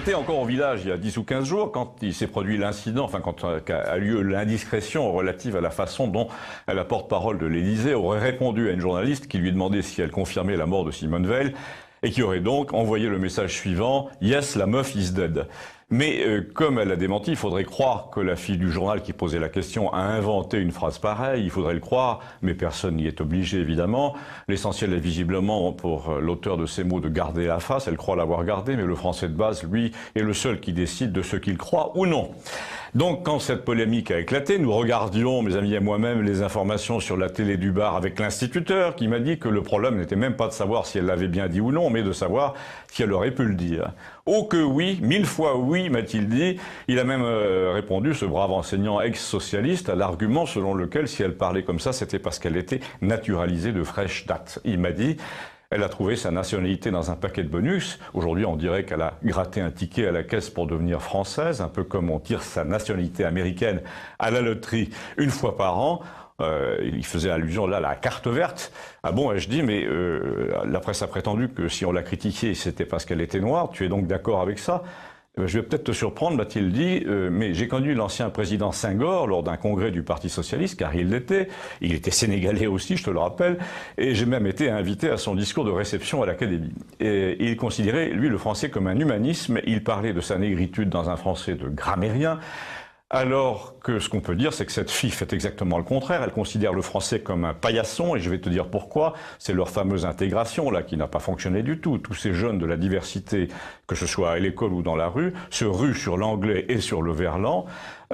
était encore au village il y a 10 ou 15 jours quand il s'est produit l'incident, enfin quand a lieu l'indiscrétion relative à la façon dont la porte-parole de l'Élysée aurait répondu à une journaliste qui lui demandait si elle confirmait la mort de Simone Veil et qui aurait donc envoyé le message suivant « Yes, la meuf is dead ». Mais comme elle a démenti, il faudrait croire que la fille du journal qui posait la question a inventé une phrase pareille, il faudrait le croire, mais personne n'y est obligé évidemment. L'essentiel est visiblement pour l'auteur de ces mots de garder la face, elle croit l'avoir gardée, mais le français de base, lui, est le seul qui décide de ce qu'il croit ou non. Donc quand cette polémique a éclaté, nous regardions, mes amis et moi-même, les informations sur la télé du bar avec l'instituteur qui m'a dit que le problème n'était même pas de savoir si elle l'avait bien dit ou non, mais de savoir si elle aurait pu le dire. Oh que oui, 1000 fois oui, m'a-t-il dit. Il a même répondu, ce brave enseignant ex-socialiste, à l'argument selon lequel si elle parlait comme ça, c'était parce qu'elle était naturalisée de fraîche date. Il m'a dit... Elle a trouvé sa nationalité dans un paquet de bonus. Aujourd'hui, on dirait qu'elle a gratté un ticket à la caisse pour devenir française, un peu comme on tire sa nationalité américaine à la loterie une fois par an. Il faisait allusion là à la carte verte. Ah bon, ai-je dit, mais la presse a prétendu que si on l'a critiquée, c'était parce qu'elle était noire. Tu es donc d'accord avec ça ? Je vais peut-être te surprendre, m'a-t-il dit, mais j'ai connu l'ancien président Senghor lors d'un congrès du Parti socialiste, car il l'était. Il était sénégalais aussi, je te le rappelle, et j'ai même été invité à son discours de réception à l'Académie. Et il considérait, lui, le français comme un humanisme. Il parlait de sa négritude dans un français de grammairien. Alors que ce qu'on peut dire, c'est que cette fille fait exactement le contraire. Elle considère le français comme un paillasson, et je vais te dire pourquoi. C'est leur fameuse intégration, là, qui n'a pas fonctionné du tout. Tous ces jeunes de la diversité, que ce soit à l'école ou dans la rue, se ruent sur l'anglais et sur le verlan.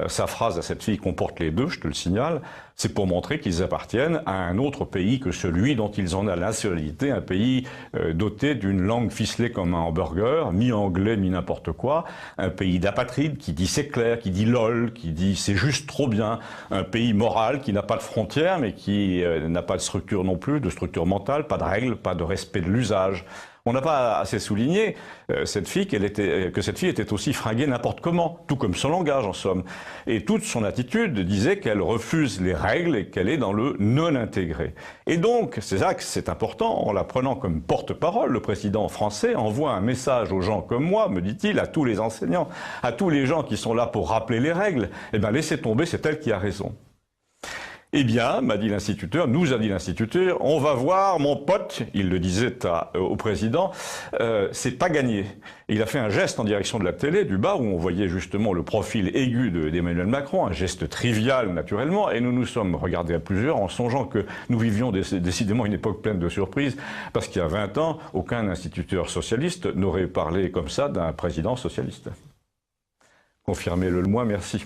Sa phrase à cette fille comporte les deux, je te le signale. C'est pour montrer qu'ils appartiennent à un autre pays que celui dont ils ont la nationalité, un pays doté d'une langue ficelée comme un hamburger, mi-anglais, mi-n'importe quoi, un pays d'apatrides qui dit c'est clair, qui dit lol, qui dit c'est juste trop bien, un pays moral qui n'a pas de frontières mais qui n'a pas de structure non plus, de structure mentale, pas de règles, pas de respect de l'usage. On n'a pas assez souligné que cette fille était aussi fringuée n'importe comment, tout comme son langage en somme. Et toute son attitude disait qu'elle refuse les règles et qu'elle est dans le non-intégré. Et donc, c'est ça que c'est important, en la prenant comme porte-parole, le président français envoie un message aux gens comme moi, me dit-il, à tous les enseignants, à tous les gens qui sont là pour rappeler les règles. Eh bien, laissez tomber, c'est elle qui a raison. Eh bien, m'a dit l'instituteur, nous a dit l'instituteur, on va voir mon pote, il le disait au président, c'est pas gagné. Et il a fait un geste en direction de la télé, du bar, où on voyait justement le profil aigu d'Emmanuel Macron, un geste trivial naturellement, et nous nous sommes regardés à plusieurs en songeant que nous vivions décidément une époque pleine de surprises, parce qu'il y a 20 ans, aucun instituteur socialiste n'aurait parlé comme ça d'un président socialiste. Confirmez-le moi, merci.